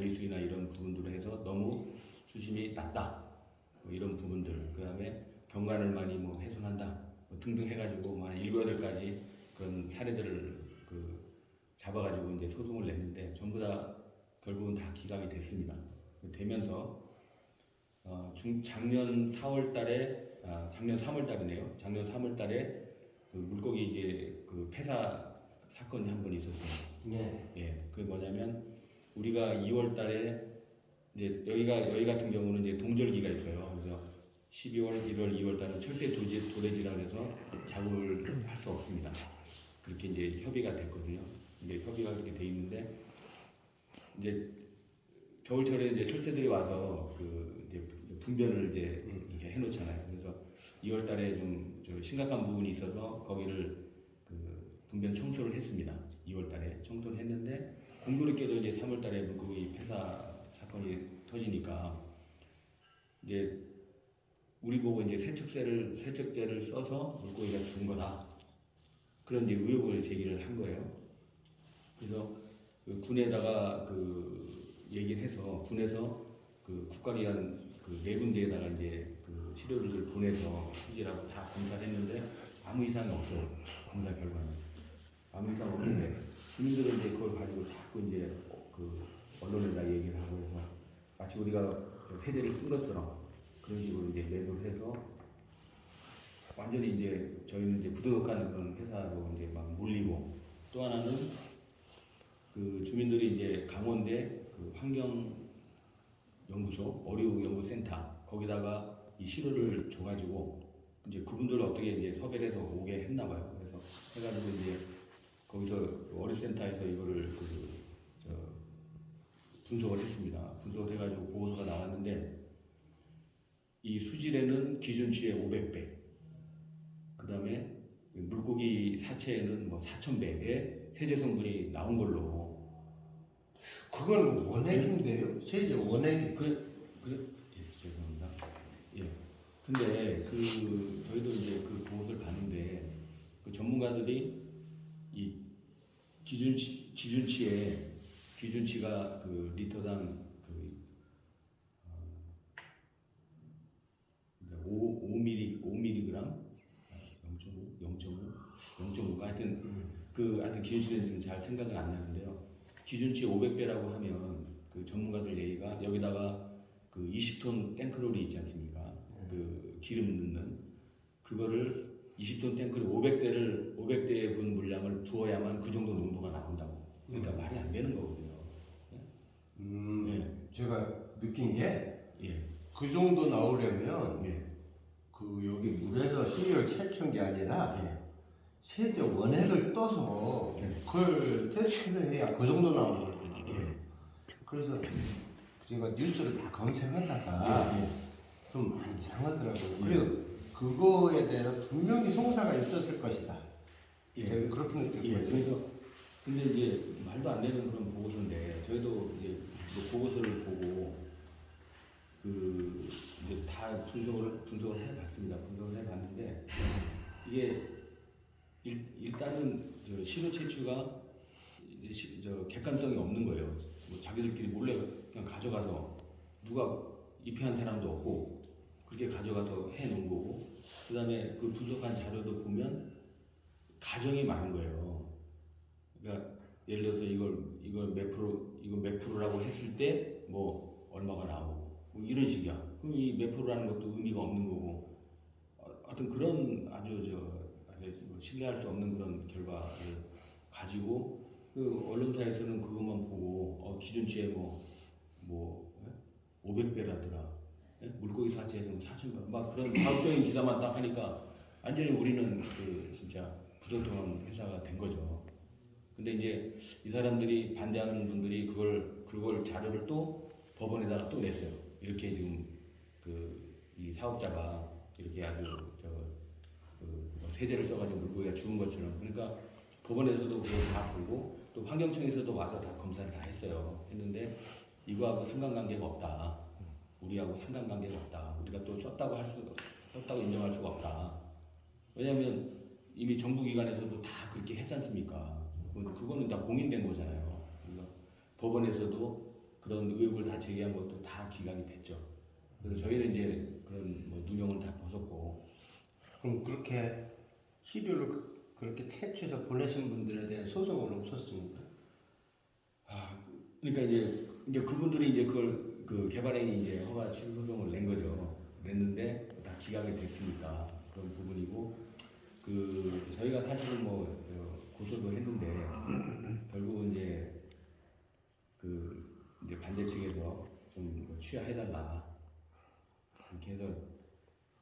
관리수이나 이런 부분들로 해서 너무 수심이 낮다. 뭐 이런 부분들, 그 다음에 경관을 많이 뭐 훼손한다. 뭐 등등 해가지고 뭐 한 7, 8가지 그런 사례들을 잡아가지고 이제 소송을 냈는데 전부 다 결국은 다 기각이 됐습니다. 되면서 작년 4월 달에, 작년 3월 달이네요. 작년 3월 달에 그 물고기 이제 그 폐사 사건이 한 번 있었습니다. 네. 예, 그게 뭐냐면 우리가 2월 달에 이제 여기 같은 경우는 이제 동절기가 있어요. 그래서 12월, 1월, 2월 달은 철새 도래지라 해서 작업을 할 수 없습니다. 그렇게 이제 협의가 됐거든요. 이제 협의가 그렇게 돼 있는데 이제 겨울철에 이제 철새들이 와서 그 이제 분변을 이제 이렇게 해놓잖아요. 그래서 2월 달에 좀 심각한 부분이 있어서 거기를 그 분변 청소를 했습니다. 2월 달에 청소를 했는데 공교롭게도 이제 3월 달에 물고기 폐사 사건이 터지니까 이제 우리 보고 이제 세척제를 써서 물고기가 죽은 거다. 그런 이제 의혹을 제기를 한 거예요. 그래서 그 군에다가 그 얘기를 해서 군에서 그 국가기관 그 네 군데에다가 이제 그 시료를 보내서 수질하고 다 검사를 했는데 아무 이상이 없어요. 검사 결과는 아무 이상 없는데 주민들은 이제 그걸 가지고 자꾸 이제 그 언론에다 얘기를 하고 해서 마치 우리가 세제를 쓴 것처럼 그런 식으로 이제 매도를 해서 완전히 이제 저희는 이제 부도덕한 그런 회사로 이제 막 몰리고 또 하나는 그 주민들이 이제 강원대 그 환경연구소 어류연구센터 거기다가 이 시료를 줘가지고 이제 그분들 어떻게 이제 섭외를 해서 오게 했나 봐요. 그래서 해가지고 이제 거기서 어류센터에서 이거를 분석을 했습니다. 분석을 해가지고 보고서가 나왔는데 이 수질에는 기준치의 500배, 그 다음에 물고기 사체에는 뭐 4,000배의 세제 성분이 나온 걸로. 그건 원액인데요? 세제 원액. 그래, 예, 죄송합니다. 예. 근데 저희도 이제 그 보고서를 봤는데 그 전문가들이 이 기준치가 그 리터당 5mg, 0.5가 하여튼 기준치는 지금 잘 생각은 안 나는데요. 기준치 500배라고 하면 그 전문가들 얘기가 여기다가 그 20톤 탱크롤이 있지 않습니까? 그 기름 넣는 그거를 20톤 탱크를 500대의 분 물량을 부어야만 그 정도 농도가 나온다고. 그러니까 말이 안 되는 거거든요. 예. 제가 느낀 게 예. 그 정도 나오려면 예. 그 여기 물에서 시리얼 채춘 게 아니라 예. 세제 원액을 떠서 그걸 테스트를 해야 그 정도 나오는 거거든요. 예. 그래서 제가 뉴스를 다 검색하다가 예. 좀 많이 이상하더라고요. 예. 그리고 그거에 대해서 분명히 송사가 있었을 것이다. 예. 제가 그렇게 느꼈거든요. 예. 그래서 근데 이제 말도 안 되는 그런 보고서인데 저희도 이제 그 보고서를 보고 그 이제 다 분석을 해봤습니다. 분석을 해봤는데 이게 일단은 저 시료 채취가 객관성이 없는 거예요. 뭐 자기들끼리 몰래 그냥 가져가서 누가 입회한 사람도 없고 그렇게 가져가서 해놓은 거고 그 다음에 그 분석한 자료도 보면 가정이 많은 거예요. 그러니까 예를 들어서 이걸 몇 프로라고 했을 때 뭐 얼마가 나오고 뭐 이런 식이야. 그럼 이 몇 프로라는 것도 의미가 없는 거고 하여튼 그런 아주 신뢰할 수 없는 그런 결과를 가지고 그 언론사에서는 그것만 보고 기준치에 500배라더라. 물고기 사체에서는 4,000배 막 그런 과학적인 기사만 딱 하니까 완전히 우리는 진짜 부도덕한 회사가 된 거죠. 근데 이제 이 사람들이 반대하는 분들이 그걸 자료를 또 법원에다가 또 냈어요. 이렇게 지금 이 사업자가 이렇게 아주 세제를 써가지고 물고기가 죽은 것처럼. 그러니까 법원에서도 그걸 다 보고 또 환경청에서도 와서 다 검사를 다 했어요. 했는데 이거하고 상관관계가 없다. 우리하고 상관관계가 없다. 우리가 또 썼다고 인정할 수가 없다. 왜냐하면 이미 정부기관에서도 다 그렇게 했지 않습니까? 그거는 다 공인된 거잖아요. 그러니까 법원에서도 그런 의혹을 다 제기한 것도 다 기각이 됐죠. 그래서 저희는 이제 그런 뭐 누명을 다 벗었고. 그럼 그렇게 시료를 그렇게 채취해서 보내신 분들에 대한 소송은 없었습니까? 그러니까 이제 그분들이 이제 그걸 그 개발행위 이제 허가 취소 소송을 낸 거죠. 냈는데 다 기각이 됐으니까 그런 부분이고, 그 저희가 사실은 뭐 고소도 했는데 결국은 이제 그 이제 반대 측에서 좀뭐 취하해달라 이렇게 해서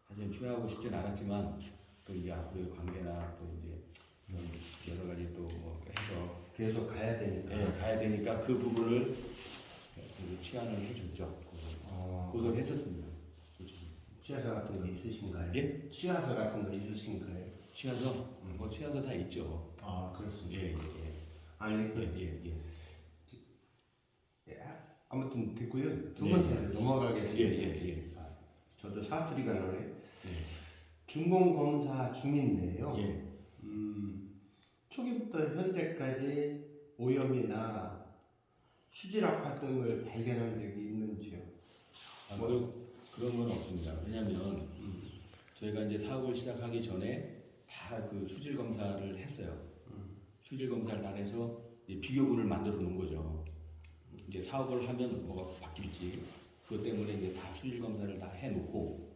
사실 취하하고 싶진 않았지만 또 이게 앞으로의 관계나 또 이제 이런 여러 가지 또 뭐 해서 계속 가야 되니까. 예, 가야 되니까 그 부분을 취하를 해줬죠. 고소를 했었습니다. 솔직히. 취하서 같은 거 있으신가요? 예? 취하서 같은 거 있으신가요? 취하서 뭐 취하서 다 있죠. 아 그렇습니다. 예, 예, 아니 예. 아무튼 됐고요. 두 예. 번째로 넘어가겠습니다. 예. 저도 사투리가 나네. 예. 준공검사 중인데요. 예. 초기부터 현재까지 오염이나 수질 악화 등을 발견한 적이 있는지요? 그런 건 없습니다. 왜냐하면 저희가 이제 사업을 시작하기 전에 다 그 수질 검사를 했어요. 수질 검사를 다 해서 이제 비교군을 만들어 놓은 거죠. 이제 사업을 하면 뭐가 바뀔지 그것 때문에 이제 다 수질 검사를 다 해놓고,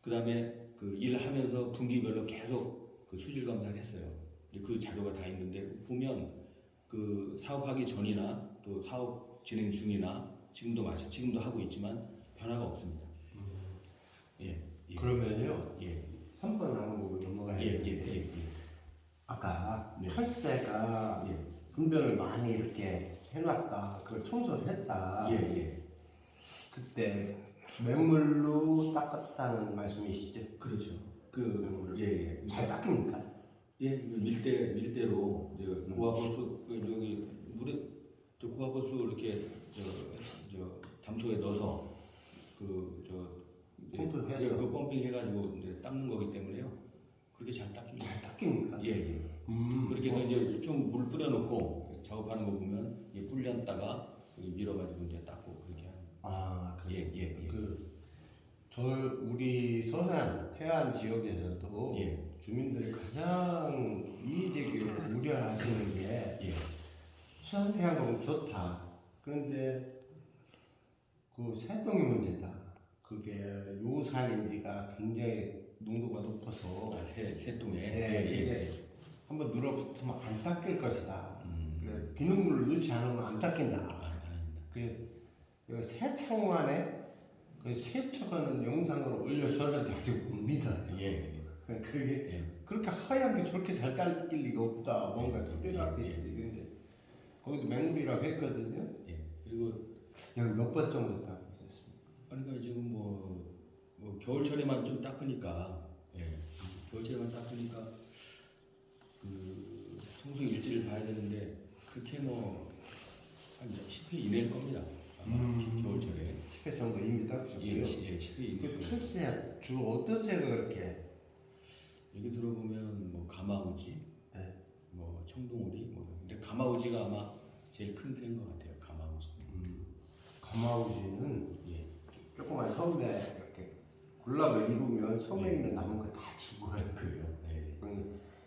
그 다음에 그 일하면서 분기별로 계속 그 수질 검사를 했어요. 이제 그 자료가 다 있는데 보면 그 사업하기 전이나 또 사업 진행 중이나 지금도 하고 있지만 변화가 없습니다. 예. 그러면요. 예. 3번 항목으로 넘어가야 되는데 예. 아까 네. 철새가 예. 분변을 많이 이렇게 해놨다. 그걸 청소했다. 예. 그때 맹물로 닦았다는 말씀이시죠? 그렇죠. 예. 잘 닦입니까? 예, 밀대로 이제 고압호수 여기 물에 고압호수 이렇게 저 담소에 넣어서 펌핑해서? 그 펌핑 해가지고 이제 닦는 거기 때문에요. 그렇게 잘 닦입니다. 잘 닦입니까? 예. 그렇게 해서 이제 좀 물 뿌려놓고 작업하는 거 보면 이게 불렸다가 여기 밀어가지고 이제 닦고 그렇게 하는. 그렇습니다. 예. 우리 서산 태안 지역에서도 예. 주민들이 가장 이의제기를 우려하시는 게 예. 수산 태안은 좋다. 그런데 그 새똥이 문제다. 그게 요산인지가 굉장히 농도가 높아서 새똥에. 이게 한번 눌러붙으면 안 닦일 것이다. 음. 그래, 비눗물을 넣지 않으면 안 닦인다. 아닙니다. 그래, 세창만에 그 세척하는 영상을 올려주었는데 아직 못 믿어요. 예. 그게 예. 그렇게 하얀 게 저렇게 잘 닦일 리가 없다. 뭔가 투별하게 있는데 거기도 맹물이라고 했거든요. 예. 그리고 여기 몇 번 정도 닦으셨습니까? 그러니까 지금 뭐 겨울철에만 좀 닦으니까, 겨울철에만 닦으니까 그 청소 일지를 봐야 되는데 그렇게 한 10회 이내일 겁니다. 아마 겨울철에. 10회 정도 이미 닦으셨고요. 예, 10회 이내. 그 철새 주로 어떤 새가 그렇게 여기 들어보면 뭐 가마우지, 네. 뭐 청동오리, 근데 가마우지가 아마 제일 큰 새인 것 같아요. 가마우지. 가마우지는 예. 조그만 섬에 이렇게 군락을 이루면 섬에 있는 나무가 다 죽어요. 그래요. 네.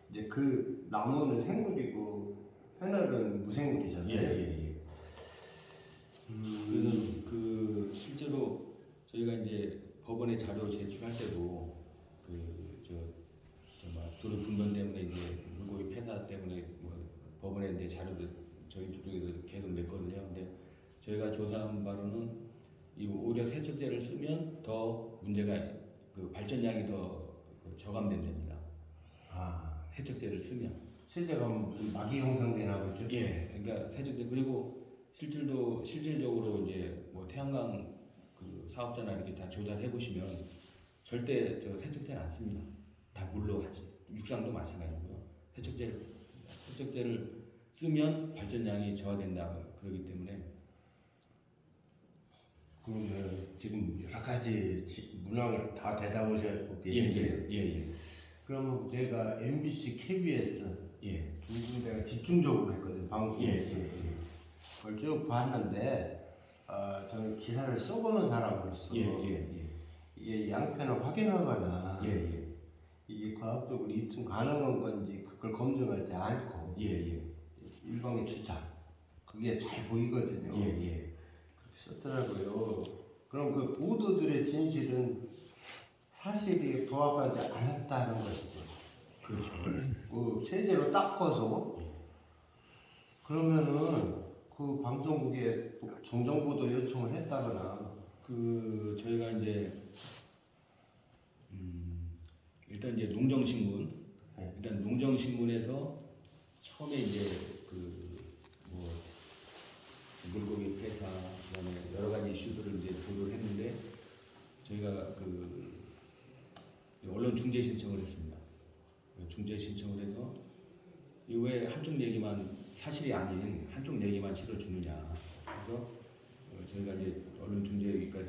이제 그 나무는 생물이고 페널은 무생물이잖아요. 예. 그래서 그 실제로 저희가 이제 법원에 자료 제출할 때도 도로 분변 때문에 이제 물고기 폐사 때문에 법원에 이제 자료를 저희 쪽에서 계속 냈거든요. 근데 저희가 조사한 바로는 이 오히려 세척제를 쓰면 더 문제가 그 발전량이 더 저감된답니다. 세척제를 쓰면. 세제가 무슨 막이 형성되나 보죠? 예, 그러니까 세척제 그리고 실질적으로 이제 뭐 태양광 그 사업자나 이렇게 다 조사를 해보시면 절대 세척제는 안 씁니다. 다 물로 하지. 육상도 마찬가지고요. 세척제를 쓰면 발전량이 저하된다 그러기 때문에. 그러면 지금 여러 가지 문항을 다 대답하시고 계신데 예. 그러면 제가 MBC, KBS 예. 두 군데가 집중적으로 했거든요. 방송에서. 예. 그걸 쭉 봤는데 저는 기사를 써보는 사람으로서 예. 이게 양편을 확인하거나 예. 이게 과학적으로 입증 가능한 건지 그걸 검증하지 않고 예. 일방의 주장 그게 잘 보이거든요. 예. 그렇게 썼더라고요. 그럼 그 보도들의 진실은 사실이 부합하지 않았다는 것이죠. 그렇죠. 그 체제로 닦아서 그러면은 그 방송국에 정정보도 요청을 했다거나 저희가 이제 일단 이제 농정신문 일단 농정신문에서 처음에 이제 뭐 물고기 폐사 그다음에 여러 가지 이슈들을 이제 보도를 했는데 저희가 언론 중재 신청을 했습니다. 중재 신청을 해서 이 왜 한쪽 얘기만 사실이 아닌 한쪽 얘기만 실어주느냐. 그래서 저희가 이제 언론 중재위가